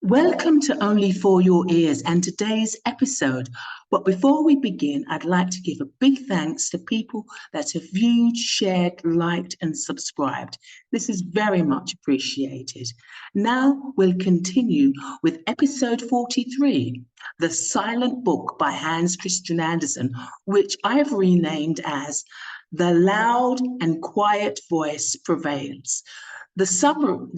Welcome to Only For Your Ears and today's episode. But before we begin, I'd like to give a big thanks to people that have viewed, shared, liked, and subscribed. This is very much appreciated. Now we'll continue with episode 43, The Silent Book by Hans Christian Andersen, which I've renamed as The Loud and Quiet Voice Prevails. The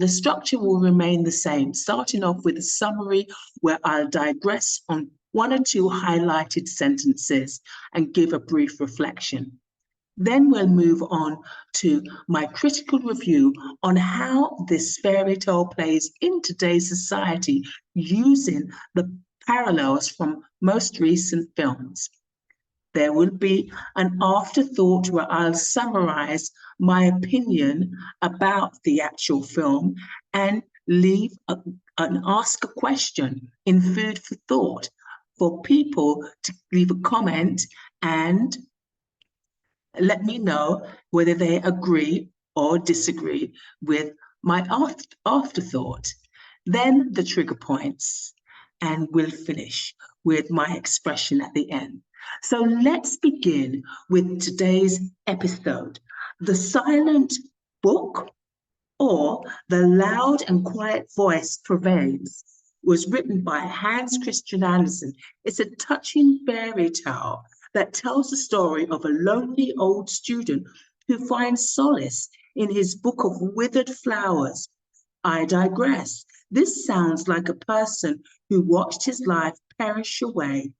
structure will remain the same, starting off with a summary where I'll digress on one or two highlighted sentences and give a brief reflection. Then we'll move on to my critical review on how this fairy tale plays in today's society using the parallels from most recent films. There will be an afterthought where I'll summarize my opinion about the actual film and ask a question in food for thought for people to leave a comment and let me know whether they agree or disagree with my afterthought. Then the trigger points, and we'll finish with my expression at the end. So let's begin with today's episode. The Silent Book, or The Loud and Quiet Voice Prevails, was written by Hans Christian Andersen. It's a touching fairy tale that tells the story of a lonely old student who finds solace in his book of withered flowers. I digress. This sounds like a person who watched his life perish away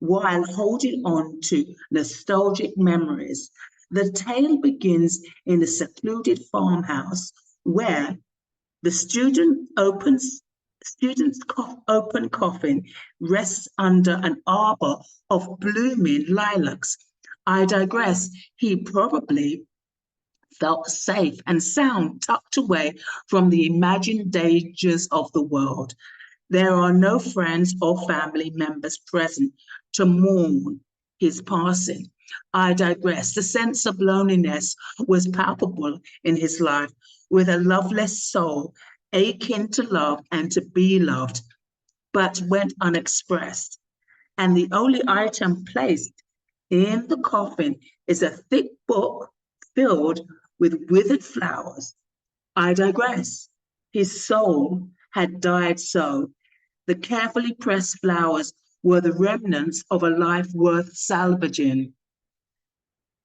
while holding on to nostalgic memories. The tale begins in a secluded farmhouse where the student's open coffin rests under an arbor of blooming lilacs. I digress. He probably felt safe and sound, tucked away from the imagined dangers of the world. There are no friends or family members present to mourn his passing. I digress. The sense of loneliness was palpable in his life, with a loveless soul aching to love and to be loved, but went unexpressed. And the only item placed in the coffin is a thick book filled with withered flowers. I digress. His soul had died so. The carefully pressed flowers were the remnants of a life worth salvaging.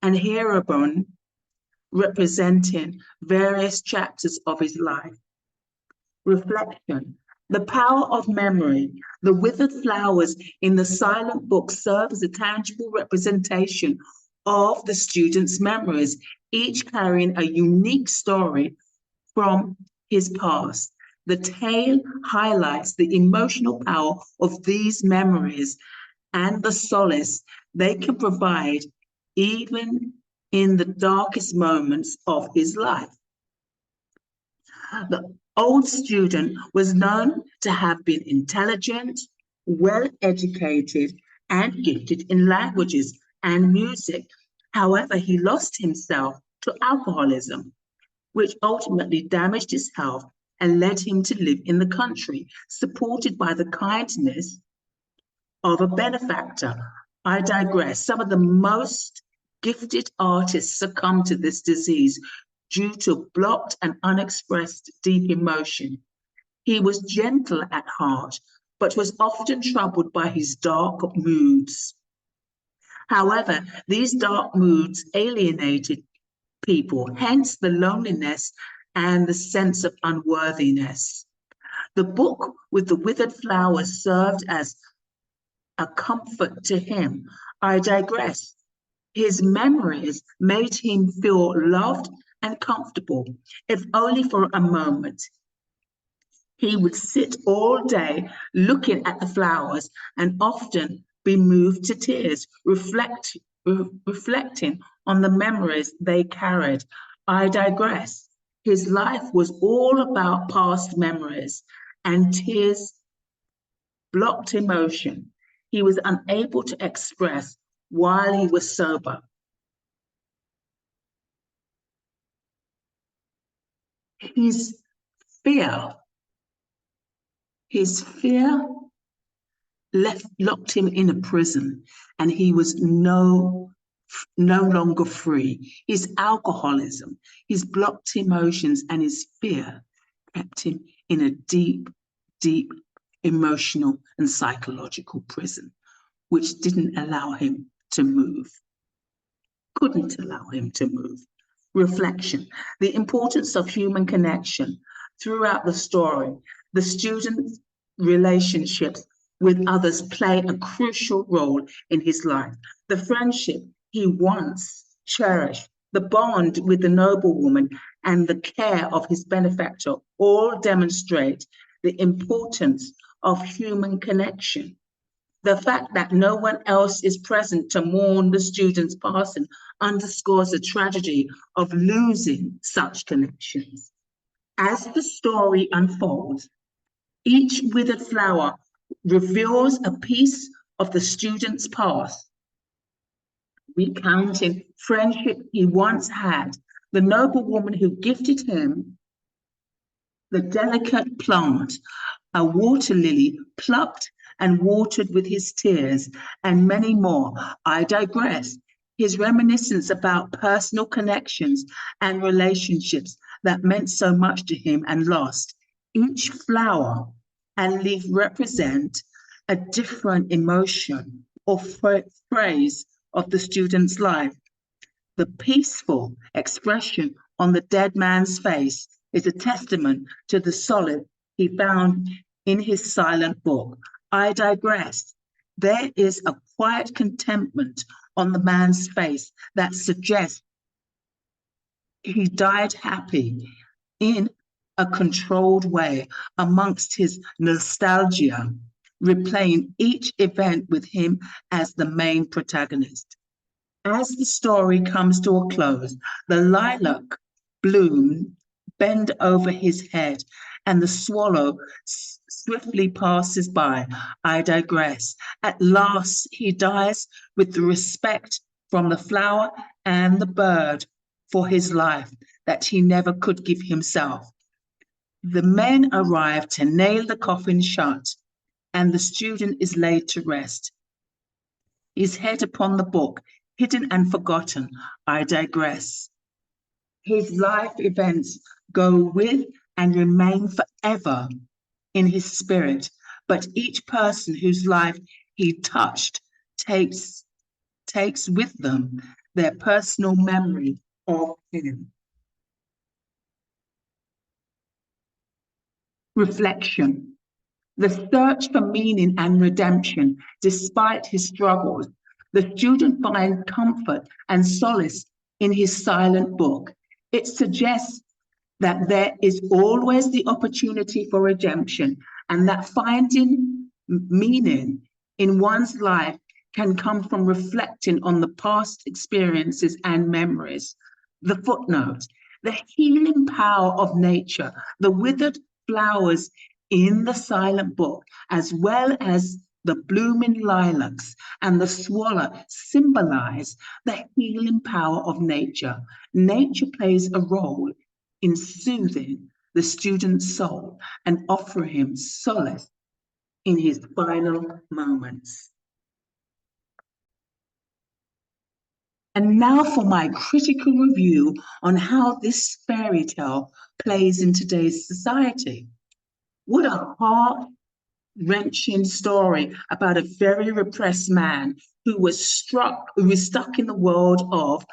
And hereupon, representing various chapters of his life. Reflection. The power of memory. The withered flowers in the silent book serve as a tangible representation of the student's memories, each carrying a unique story from his past. The tale highlights the emotional power of these memories and the solace they can provide even in the darkest moments of his life. The old student was known to have been intelligent, well-educated, and gifted in languages and music. However, he lost himself to alcoholism, which ultimately damaged his health and led him to live in the country, supported by the kindness of a benefactor. I digress. Some of the most gifted artists succumb to this disease due to blocked and unexpressed deep emotion. He was gentle at heart, but was often troubled by his dark moods. However, these dark moods alienated people, hence the loneliness and the sense of unworthiness. The book with the withered flowers served as a comfort to him. I digress. His memories made him feel loved and comfortable, if only for a moment. He would sit all day looking at the flowers and often be moved to tears, reflecting on the memories they carried. I digress. His life was all about past memories, and tears blocked emotion. He was unable to express while he was sober. His fear His fear locked him in a prison, and he was no longer free. His alcoholism, his blocked emotions, and his fear kept him in a deep, deep emotional and psychological prison, which didn't allow him to move, couldn't allow him to move. Reflection, the importance of human connection. Throughout the story, the student's relationships with others play a crucial role in his life. The friendship he once cherished, the bond with the noblewoman, and the care of his benefactor all demonstrate the importance of human connection. The fact that no one else is present to mourn the student's passing underscores the tragedy of losing such connections. As the story unfolds, each withered flower reveals a piece of the student's past, recounting friendship he once had, the noble woman who gifted him the delicate plant, a water lily plucked and watered with his tears, and many more. I digress. His reminiscence about personal connections and relationships that meant so much to him and lost. Each flower and leaf represent a different emotion or phrase of the student's life. The peaceful expression on the dead man's face is a testament to the solace he found in his silent book. I digress. There is a quiet contentment on the man's face that suggests he died happy in a controlled way amongst his nostalgia, replaying each event with him as the main protagonist. As the story comes to a close, the lilac bloom bend over his head and the swallow swiftly passes by. I digress. At last he dies with the respect from the flower and the bird for his life that he never could give himself. The men arrive to nail the coffin shut, and the student is laid to rest, his head upon the book, hidden and forgotten. I digress. His life events go with and remain forever in his spirit, but each person whose life he touched takes with them their personal memory of him. Reflection. The search for meaning and redemption, despite his struggles, the student finds comfort and solace in his silent book. It suggests that there is always the opportunity for redemption, and that finding meaning in one's life can come from reflecting on the past experiences and memories. The footnote, the healing power of nature, the withered flowers in the silent book, as well as the blooming lilacs and the swallow, symbolize the healing power of nature. Nature plays a role in soothing the student's soul and offering him solace in his final moments. And now for my critical review on how this fairy tale plays in today's society. What a heart-wrenching story about a very repressed man who was stuck in the world of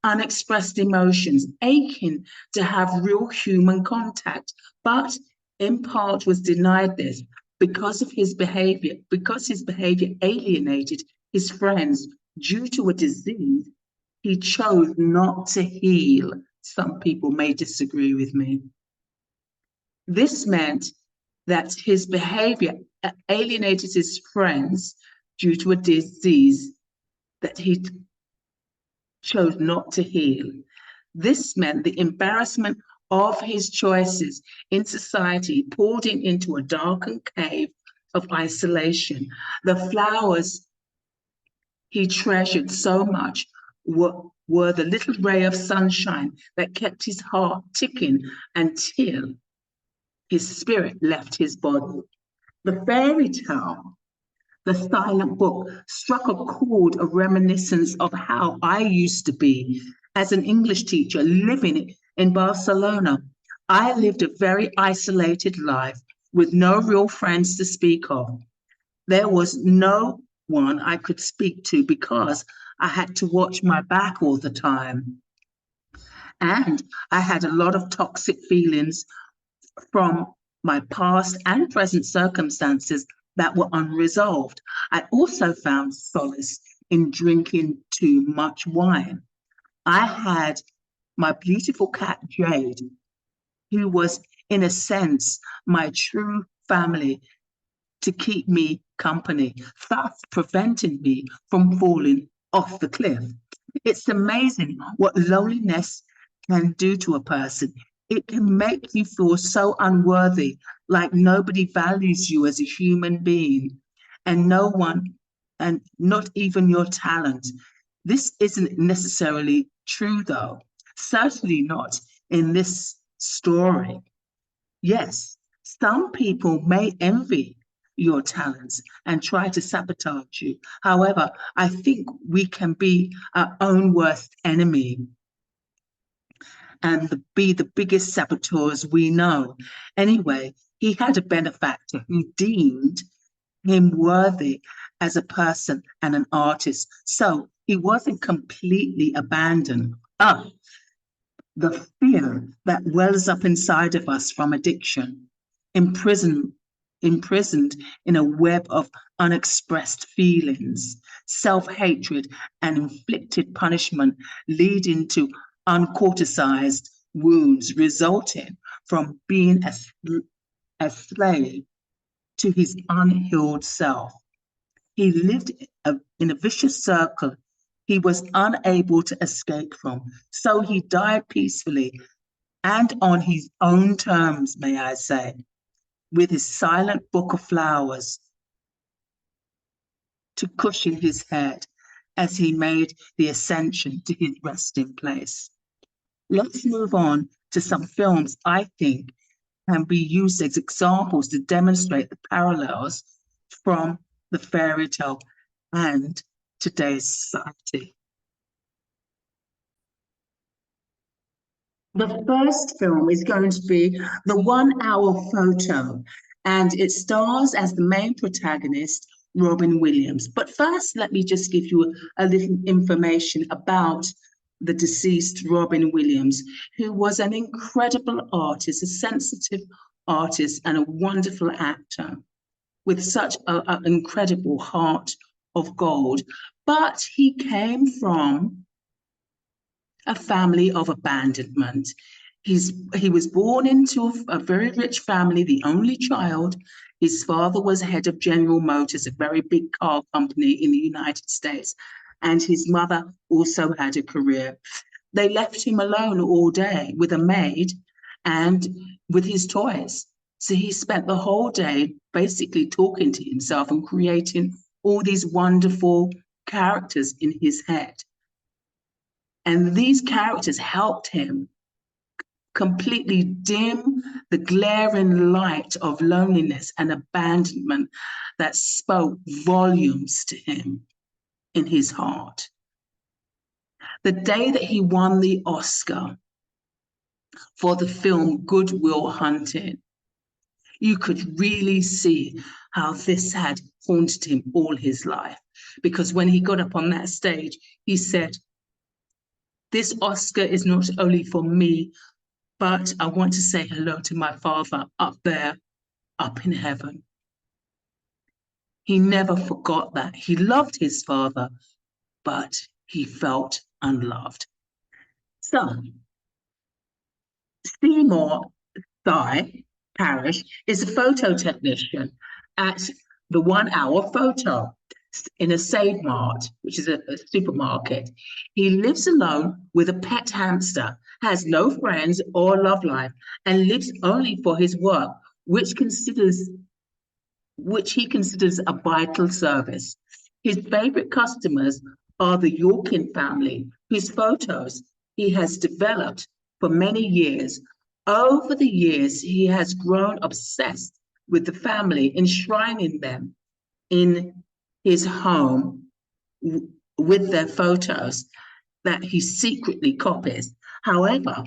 unexpressed emotions, aching to have real human contact, but in part was denied this because his behavior alienated his friends due to a disease he chose not to heal. Some people may disagree with me. This meant that his behavior alienated his friends due to a disease that he chose not to heal. This meant the embarrassment of his choices in society pulled him into a darkened cave of isolation. The flowers he treasured so much were the little ray of sunshine that kept his heart ticking until his spirit left his body. The fairy tale, the silent book, struck a chord of reminiscence of how I used to be as an English teacher living in Barcelona. I lived a very isolated life with no real friends to speak of. There was no one I could speak to because I had to watch my back all the time. And I had a lot of toxic feelings from my past and present circumstances that were unresolved. I also found solace in drinking too much wine. I had my beautiful cat Jade, who was, in a sense, my true family to keep me company, thus preventing me from falling off the cliff. It's amazing what loneliness can do to a person. It can make you feel so unworthy, like nobody values you as a human being, and no one, and not even your talent. This isn't necessarily true, though. Certainly not in this story. Yes, some people may envy your talents and try to sabotage you. However, I think we can be our own worst enemy and be the biggest saboteurs we know. Anyway, he had a benefactor who deemed him worthy as a person and an artist. So he wasn't completely abandoned. The fear that wells up inside of us from addiction, imprisoned, imprisoned in a web of unexpressed feelings, self-hatred, and inflicted punishment, leading to uncorticized wounds resulting from being a slave to his unhealed self. He lived in a vicious circle he was unable to escape from. So he died peacefully and on his own terms, may I say, with his silent book of flowers to cushion his head as he made the ascension to his resting place. Let's move on to some films I think can be used as examples to demonstrate the parallels from the fairy tale and today's society. The first film is going to be The 1 Hour Photo, and it stars as the main protagonist, Robin Williams. But first, let me just give you a little information about the deceased Robin Williams, who was an incredible artist, a sensitive artist, and a wonderful actor with such an incredible heart of gold. But he came from a family of abandonment. He was born into a very rich family, the only child. His father was head of General Motors, a very big car company in the United States, and his mother also had a career. They left him alone all day with a maid and with his toys. So he spent the whole day basically talking to himself and creating all these wonderful characters in his head. And these characters helped him completely dim the glaring light of loneliness and abandonment that spoke volumes to him in his heart. The day that he won the Oscar for the film Good Will Hunting, you could really see how this had haunted him all his life. Because when he got up on that stage, he said, "This Oscar is not only for me, but I want to say hello to my father up there, up in heaven." He never forgot that. He loved his father, but he felt unloved. So, Seymour Guy Parrish is a photo technician at the 1 Hour Photo in a Save Mart, which is a supermarket. He lives alone with a pet hamster, has no friends or love life, and lives only for his work, which he considers a vital service. His favorite customers are the Yorkin family, whose photos he has developed for many years. Over the years, he has grown obsessed with the family, enshrining them in his home with their photos that he secretly copies. However,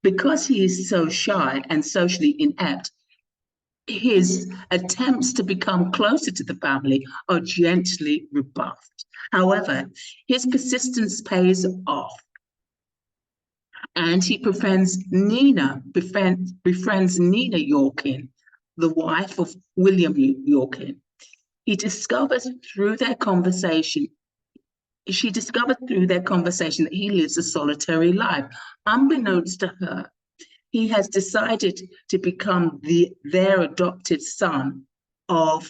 because he is so shy and socially inept, his attempts to become closer to the family are gently rebuffed. However, his persistence pays off, and he befriends Nina Yorkin, the wife of William Yorkin. She discovers through their conversation that he lives a solitary life. Unbeknownst to her, he has decided to become their adopted son of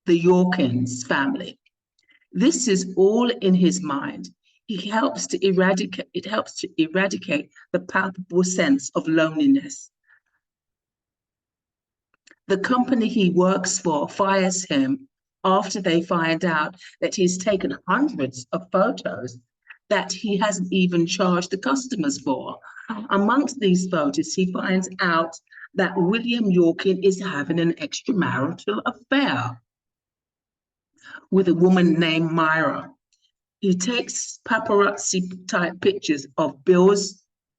the Yorkins family. This is all in his mind. It helps to eradicate the palpable sense of loneliness. The company he works for fires him after they find out that he's taken hundreds of photos that he hasn't even charged the customers for. Amongst these photos, he finds out that William Yorkin is having an extramarital affair with a woman named Myra. He takes paparazzi-type pictures of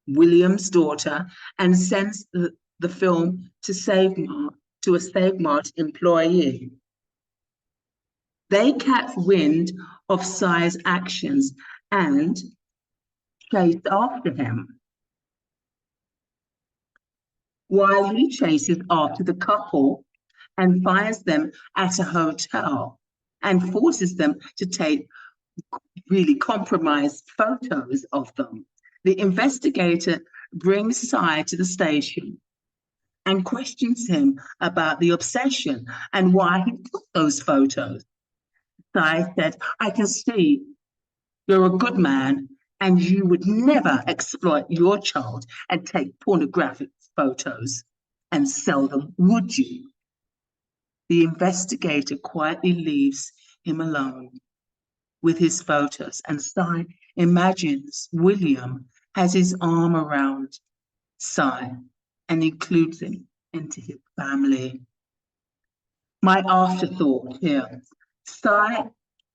William's daughter, and sends the film to a Save Mart employee. They catch wind of Si's actions and chase after him, while he chases after the couple and finds them at a hotel and forces them to take really compromised photos of them. The investigator brings Si to the station and questions him about the obsession and why he took those photos. Si said, "I can see you're a good man and you would never exploit your child and take pornographic photos and sell them, would you?" The investigator quietly leaves him alone with his photos, and Si imagines William has his arm around Si and includes him into his family. My afterthought here, Si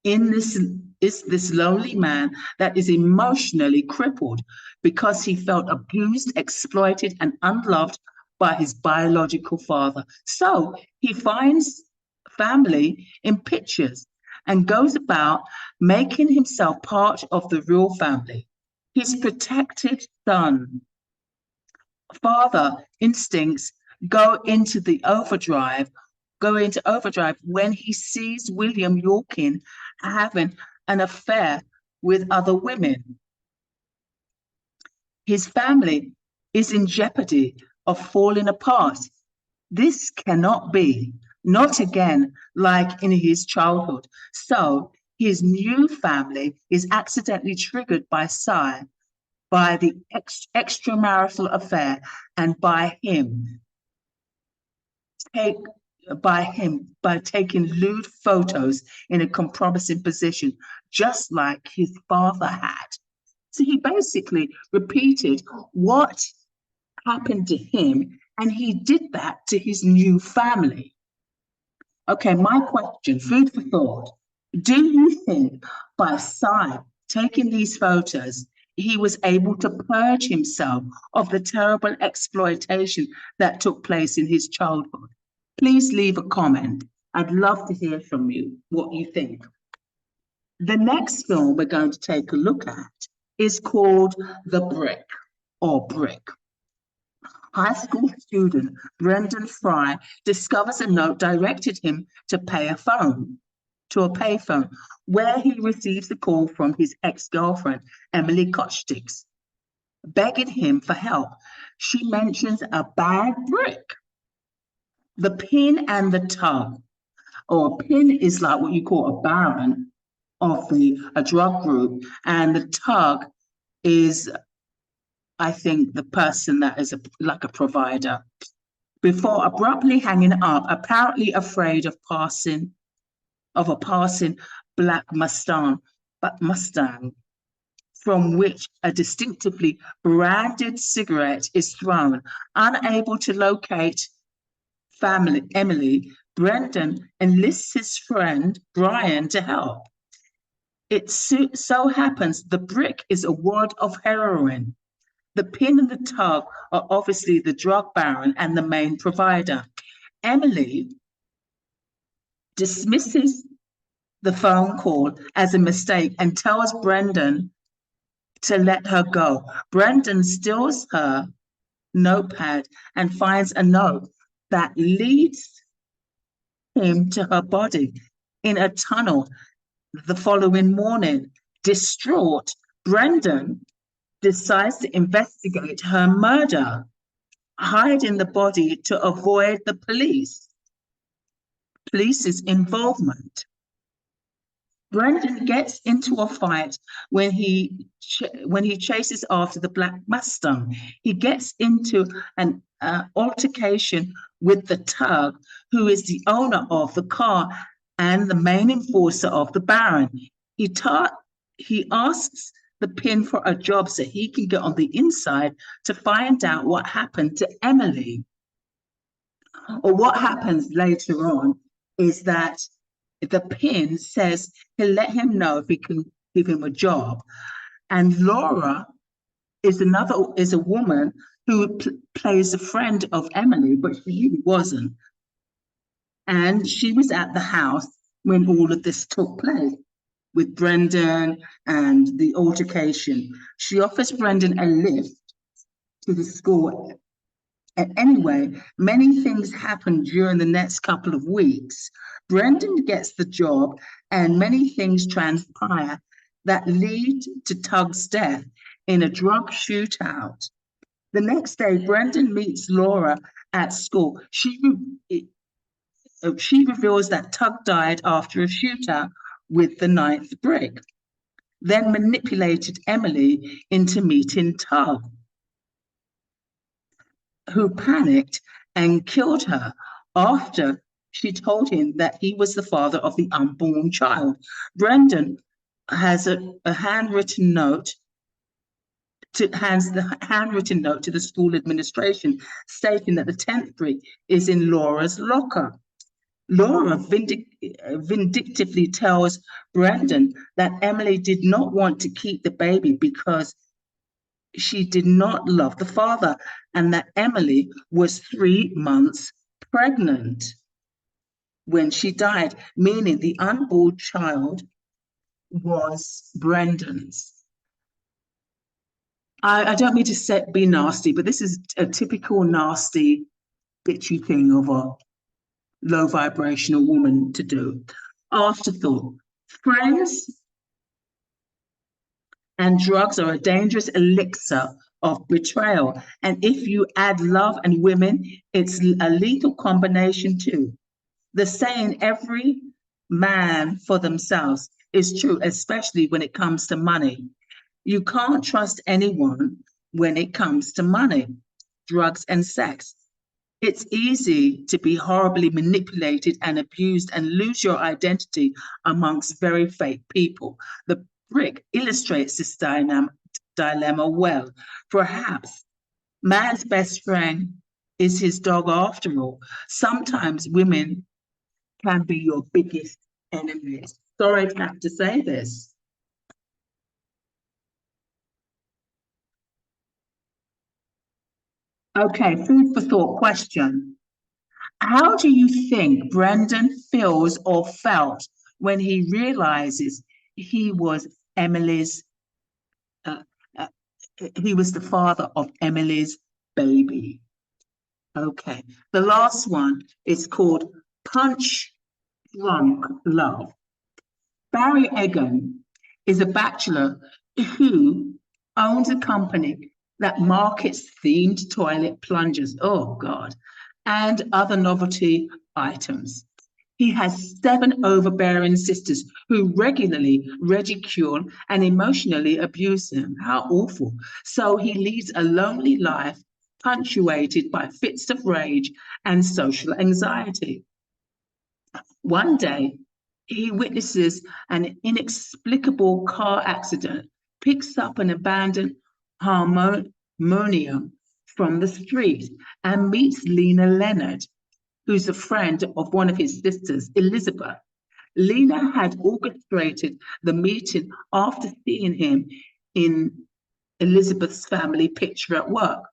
is this lonely man that is emotionally crippled because he felt abused, exploited, and unloved by his biological father. So he finds family in pictures and goes about making himself part of the real family, his protected son. Father instincts go into overdrive when he sees William Yorkin having an affair with other women. His family is in jeopardy of falling apart. This cannot be, not again like in his childhood. So his new family is accidentally triggered by Si, by the extramarital affair, and by taking lewd photos in a compromising position, just like his father had. So he basically repeated what happened to him, and he did that to his new family. Okay, my question, food for thought. Do you think by Si taking these photos, he was able to purge himself of the terrible exploitation that took place in his childhood? Please leave a comment. I'd love to hear from you what you think. The next film we're going to take a look at is called The Brick, or Brick. High school student Brendan Fry discovers a note directed him to a payphone, where he receives a call from his ex-girlfriend, Emily Kosticks, begging him for help. She mentions a bad brick. The pin and the tug, or a pin is like what you call a baron of a drug group, and the tug is, I think, the person that is like a provider. Before abruptly hanging up, apparently afraid of a passing black Mustang. from which a distinctively branded cigarette is thrown. Unable to locate Emily, Brendan enlists his friend Brian to help. It so happens the brick is a wad of heroin. The pin and the tug are obviously the drug baron and the main provider. Emily dismisses the phone call as a mistake and tells Brendan to let her go. Brendan steals her notepad and finds a note that leads him to her body in a tunnel the following morning. Distraught, Brendan decides to investigate her murder, hiding the body to avoid the police's involvement. Brendan gets into a fight when he chases after the Black Mustang. He gets into an altercation with the tug, who is the owner of the car and the main enforcer of the Baron. He asks the pin for a job so he can get on the inside to find out what happened to Emily. Or what happens later on is that the pin says he'll let him know if he can give him a job. And Laura is a woman who plays a friend of Emily, but she really wasn't. And she was at the house when all of this took place with Brendan and the altercation. She offers Brendan a lift to the school. And anyway, many things happen during the next couple of weeks. Brendan gets the job and many things transpire that lead to Tug's death in a drug shootout. The next day, Brendan meets Laura at school. She reveals that Tug died after a shootout with the ninth brick, then manipulated Emily into meeting Tug, who panicked and killed her after she told him that he was the father of the unborn child. Brendan has a handwritten note hands the handwritten note to the school administration stating that the 10th brick is in Laura's locker. Laura vindictively tells Brendan that Emily did not want to keep the baby because she did not love the father and that Emily was 3 months pregnant when she died, meaning the unborn child was Brendan's. I don't mean to be nasty, but this is a typical nasty, bitchy thing of a low vibrational woman to do. Afterthought. Friends and drugs are a dangerous elixir of betrayal. And if you add love and women, it's a lethal combination too. The saying, every man for themselves, is true, especially when it comes to money. You can't trust anyone when it comes to money, drugs, and sex. It's easy to be horribly manipulated and abused and lose your identity amongst very fake people. The brick illustrates this dilemma well. Perhaps man's best friend is his dog after all. Sometimes women can be your biggest enemies. Sorry to have to say this. Okay, food for thought question. How do you think Brendan feels or felt when he realizes he was Emily's, he was the father of Emily's baby? Okay, the last one is called Punch Drunk Love. Barry Egan is a bachelor who owns a company that markets themed toilet plungers, oh God, and other novelty items. He has 7 overbearing sisters who regularly ridicule and emotionally abuse him. How awful. So he leads a lonely life punctuated by fits of rage and social anxiety. One day, he witnesses an inexplicable car accident picks up an abandoned harmonium from the street and meets Lena Leonard, who's a friend of one of his sisters, Elizabeth. Lena had orchestrated the meeting after seeing him in Elizabeth's family picture at work.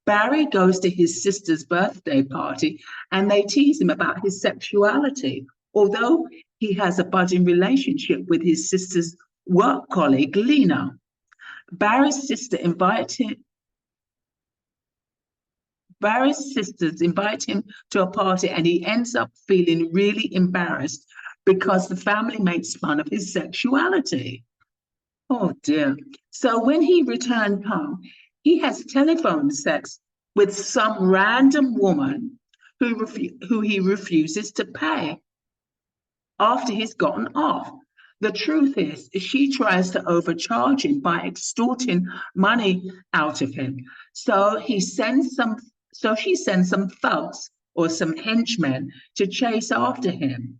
Barry goes to his sister's birthday party and they tease him about his sexuality, although he has a budding relationship with his sister's work colleague, Lena. Barry's sisters invite him to a party and he ends up feeling really embarrassed because the family makes fun of his sexuality. Oh dear. So when he returned home, he has telephone sex with some random woman who he refuses to pay after he's gotten off. The truth is, she tries to overcharge him by extorting money out of him. So she sends some thugs or some henchmen to chase after him.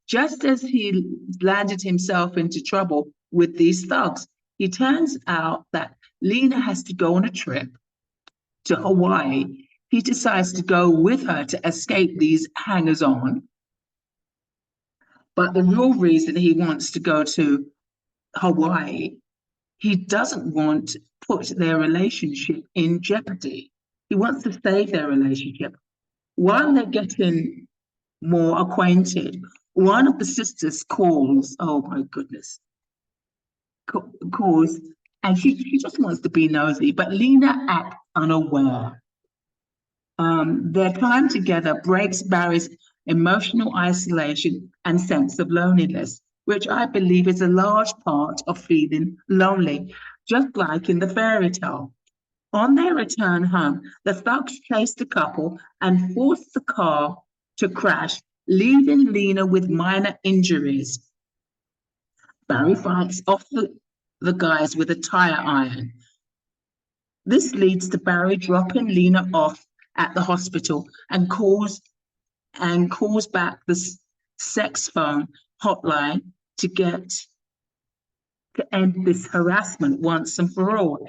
Just as he landed himself into trouble with these thugs, it turns out that Lena has to go on a trip to Hawaii. He decides to go with her to escape these hangers-on. But the real reason he wants to go to Hawaii, he doesn't want to put their relationship in jeopardy. He wants to save their relationship. While they're getting more acquainted, one of the sisters calls, oh my goodness, calls, and she just wants to be nosy, but Lena acts unaware. Their time together breaks Barry's emotional isolation and sense of loneliness, which I believe is a large part of feeling lonely, just like in the fairy tale. On their return home, the thugs chase the couple and force the car to crash, leaving Lena with minor injuries. Barry fights off the guys with a tire iron. This leads to Barry dropping Lena off at the hospital and calls back the sex phone hotline to end this harassment once and for all.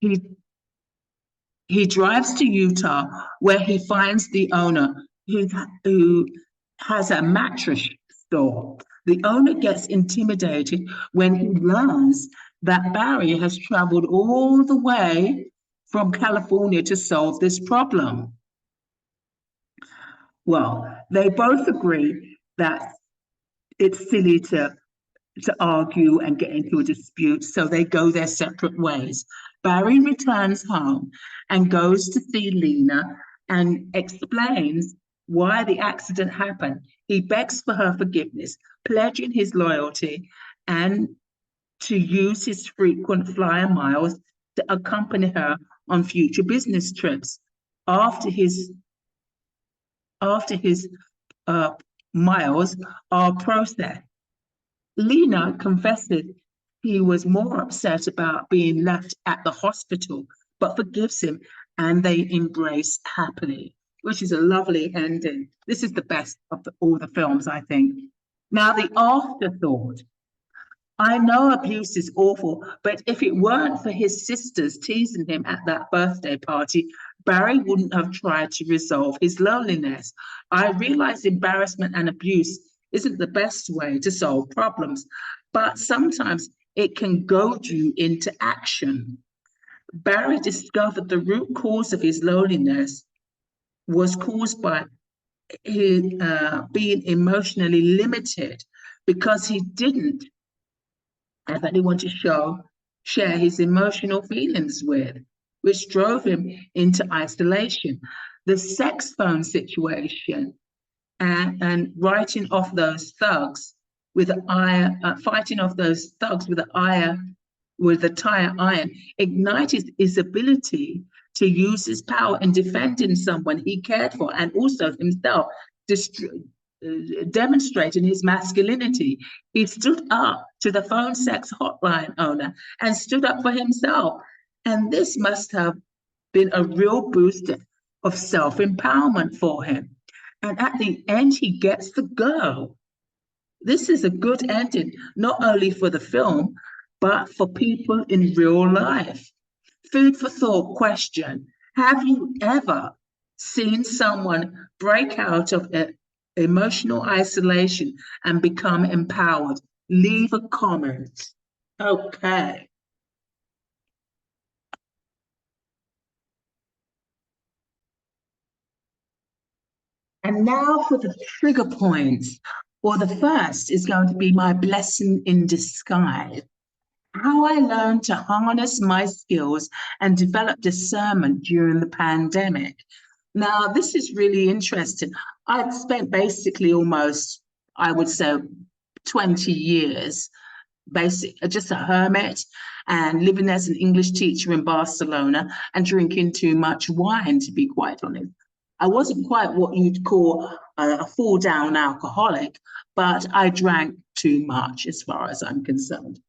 He drives to Utah where he finds the owner who has a mattress store. The owner gets intimidated when he learns that Barry has traveled all the way from California to solve this problem. Well, they both agree that it's silly to argue and get into a dispute, so they go their separate ways. Barry returns home and goes to see Lena and explains why the accident happened. He begs for her forgiveness, pledging his loyalty and to use his frequent flyer miles to accompany her on future business trips. After his miles are processed, Lena confesses he was more upset about being left at the hospital, but forgives him and they embrace happily, which is a lovely ending. This is the best of all the films, I think. Now, the afterthought. I know abuse is awful, but if it weren't for his sisters teasing him at that birthday party, Barry wouldn't have tried to resolve his loneliness. I realize embarrassment and abuse isn't the best way to solve problems, but sometimes it can goad you into action. Barry discovered the root cause of his loneliness was caused by his being emotionally limited because he didn't have anyone to share his emotional feelings with, which drove him into isolation. The sex phone situation and fighting off those thugs with a tire iron ignited his ability to use his power in defending someone he cared for and also himself, demonstrating his masculinity. He stood up to the phone sex hotline owner and stood up for himself. And this must have been a real boost of self-empowerment for him. And at the end, he gets the girl. This is a good ending, not only for the film, but for people in real life. Food for thought question. Have you ever seen someone break out of emotional isolation and become empowered? Leave a comment. Okay. And now for the trigger points. Well, the first is going to be my blessing in disguise. How I learned to harness my skills and develop discernment during the pandemic. Now, this is really interesting. I'd spent basically almost, I would say, 20 years just a hermit and living as an English teacher in Barcelona and drinking too much wine, to be quite honest. I wasn't quite what you'd call a fall down alcoholic, but I drank too much as far as I'm concerned.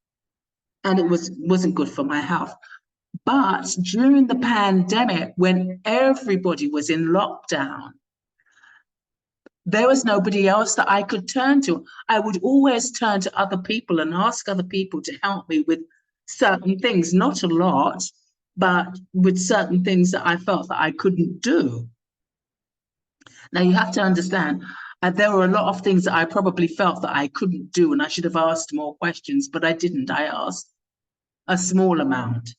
And it wasn't good for my health. But during the pandemic, when everybody was in lockdown, there was nobody else that I could turn to. I would always turn to other people and ask other people to help me with certain things, not a lot, but with certain things that I felt that I couldn't do. Now, you have to understand, there were a lot of things that I probably felt that I couldn't do, and I should have asked more questions, but I didn't. I asked a small amount.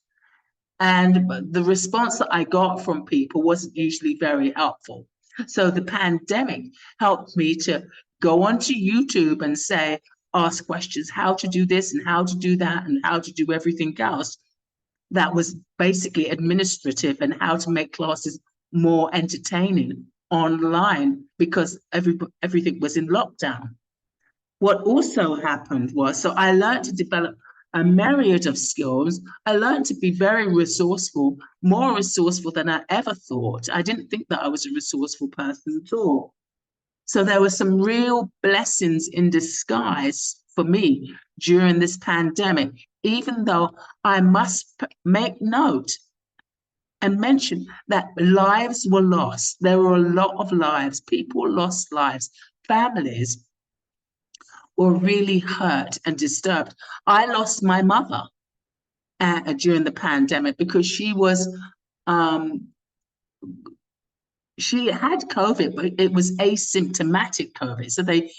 And the response that I got from people wasn't usually very helpful. So the pandemic helped me to go onto YouTube and say, ask questions, how to do this and how to do that and how to do everything else. That was basically administrative and how to make classes more entertaining online because everything was in lockdown. What also happened was, so I learned to develop a myriad of skills. I learned to be very resourceful, more resourceful than I ever thought. I didn't think that I was a resourceful person at all. So there were some real blessings in disguise for me during this pandemic, even though I must make note and mention that lives were lost. There were a lot of lives. People lost lives. Families were really hurt and disturbed. I lost my mother during the pandemic because she had COVID, but it was asymptomatic COVID, so they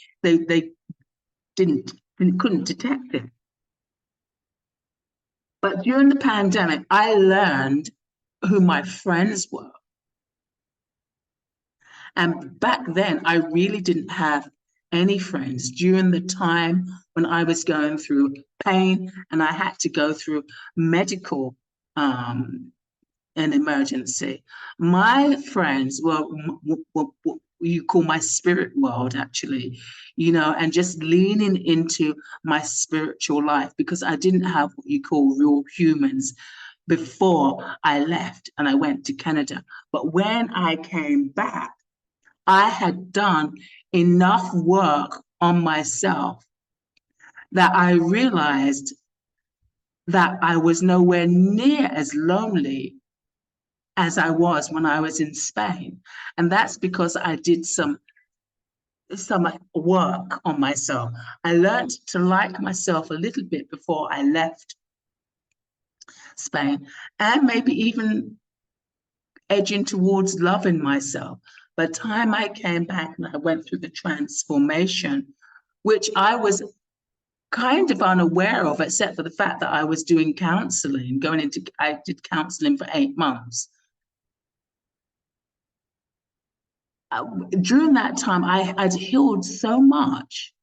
couldn't detect it. But during the pandemic, I learned who my friends were. And back then, I really didn't have any friends during the time when I was going through pain and I had to go through medical an emergency. My friends were what you call my spirit world, actually, and just leaning into my spiritual life because I didn't have what you call real humans before I left and I went to Canada. But when I came back, I had done enough work on myself that I realized that I was nowhere near as lonely as I was when I was in Spain. And that's because I did some work on myself. I learned to like myself a little bit before I left Spain, and maybe even edging towards loving myself. By the time I came back and I went through the transformation, which I was kind of unaware of, except for the fact that I was doing counseling, I did counseling for 8 months. During that time, I'd healed so much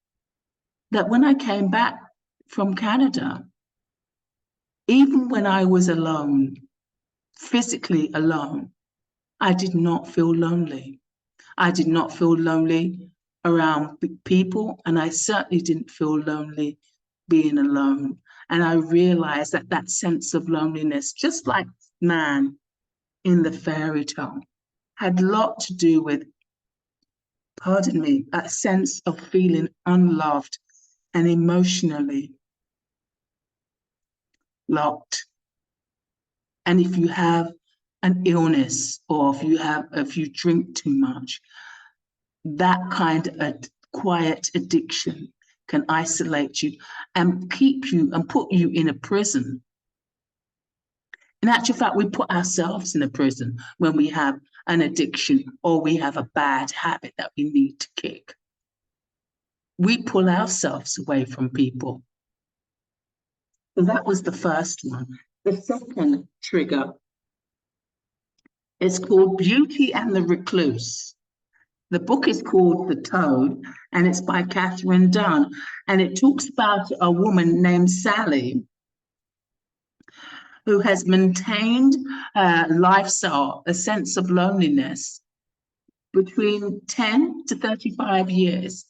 that when I came back from Canada, even when I was alone, physically alone, I did not feel lonely. I did not feel lonely around people, and I certainly didn't feel lonely being alone. And I realized that that sense of loneliness, just like man in the fairy tale, had a lot to do with, pardon me, that sense of feeling unloved and emotionally locked. And if you have an illness or if you drink too much, that kind of quiet addiction can isolate you and keep you and put you in a prison. In actual fact, we put ourselves in a prison when we have an addiction or we have a bad habit that we need to kick. We pull ourselves away from people. So that was the first one. The second trigger is called Beauty and the Recluse. The book is called The Toad, and it's by Catherine Dunn. And it talks about a woman named Sally who has maintained a lifestyle, a sense of loneliness between 10 to 35 years.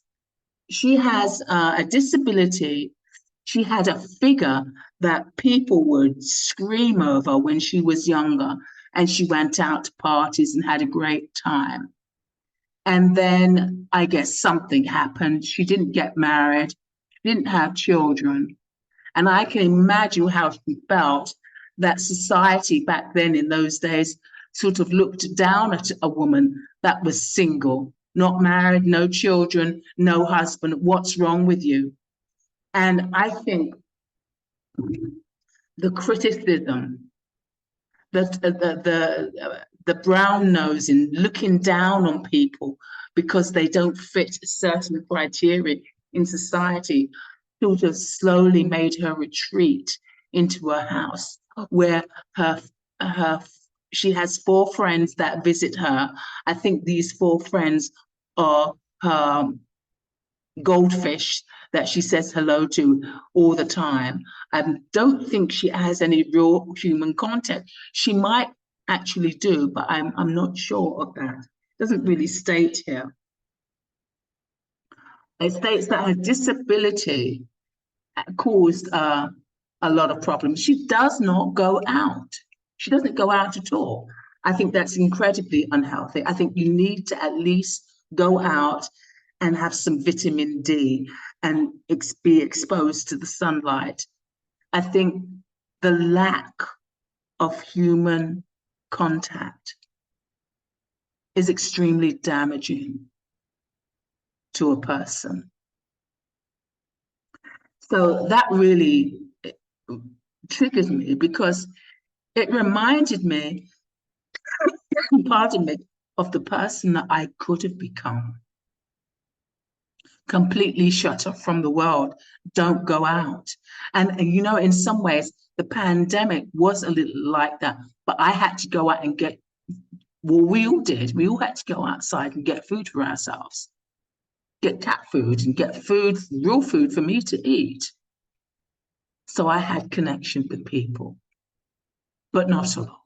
She has a disability. She had a figure that people would scream over when she was younger, and she went out to parties and had a great time. And then I guess something happened. She didn't get married, she didn't have children. And I can imagine how she felt that society back then in those days sort of looked down at a woman that was single, not married, no children, no husband. What's wrong with you? And I think the criticism, the brown nosing, looking down on people because they don't fit certain criteria in society, sort of slowly made her retreat into a house where she has 4 friends that visit her. I think these 4 friends are her goldfish that she says hello to all the time. I don't think she has any real human contact. She might actually do, but I'm not sure of that. It doesn't really state here. It states that her disability caused a lot of problems. She does not go out. She doesn't go out at all. I think that's incredibly unhealthy. I think you need to at least go out and have some vitamin D and be exposed to the sunlight. I think the lack of human contact is extremely damaging to a person. So that really triggered me because it reminded me, pardon me, of the person that I could have become. Completely shut off from the world, don't go out. And you know, in some ways, the pandemic was a little like that, but I had to go out and get, well, we all did. We all had to go outside and get food for ourselves, get cat food and get food, real food for me to eat. So I had connection with people, but not a lot.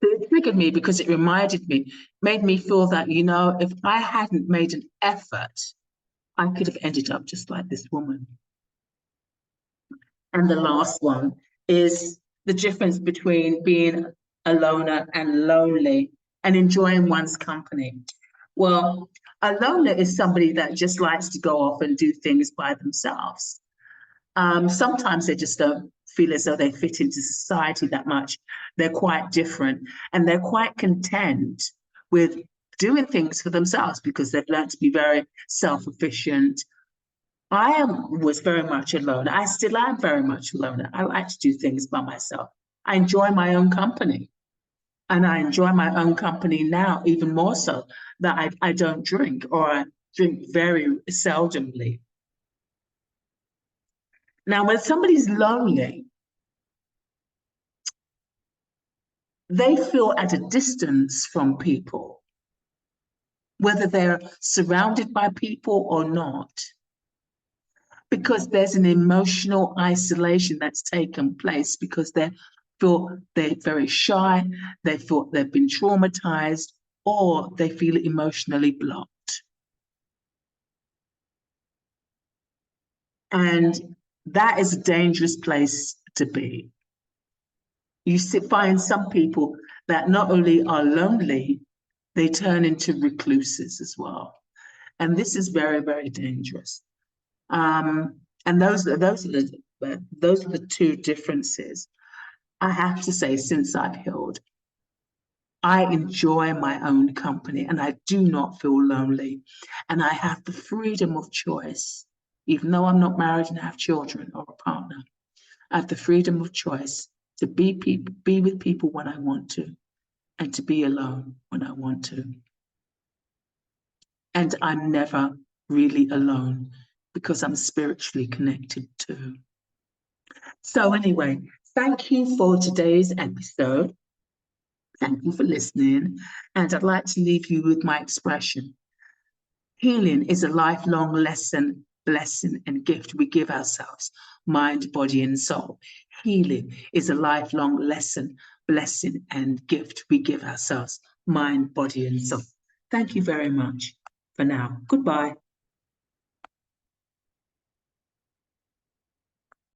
It triggered me because it reminded me, made me feel that, you know, if I hadn't made an effort, I could have ended up just like this woman. And the last one is the difference between being a loner and lonely and enjoying one's company. Well, a loner is somebody that just likes to go off and do things by themselves. Sometimes they just don't feel as though they fit into society that much. They're quite different and they're quite content with doing things for themselves because they've learned to be very self-efficient. I was very much alone. I still am very much alone. I like to do things by myself. I enjoy my own company. And I enjoy my own company now, even more so that I don't drink, or I drink very seldomly. Now, when somebody's lonely, they feel at a distance from people, whether they're surrounded by people or not, because there's an emotional isolation that's taken place because they feel they're very shy, they feel they've been traumatized, or they feel emotionally blocked. And that is a dangerous place to be. You find some people that not only are lonely, they turn into recluses as well. And this is very, very dangerous. And those are the 2 differences. I have to say, since I've healed, I enjoy my own company and I do not feel lonely. And I have the freedom of choice Even though I'm not married and have children or a partner, I have the freedom of choice to be with people when I want to, and to be alone when I want to. And I'm never really alone because I'm spiritually connected too. So anyway, thank you for today's episode. Thank you for listening. And I'd like to leave you with my expression. Healing is a lifelong lesson, blessing, and gift we give ourselves, mind, body, and soul. Healing is a lifelong lesson, blessing, and gift we give ourselves, mind, body, and soul. Thank you very much for now. Goodbye.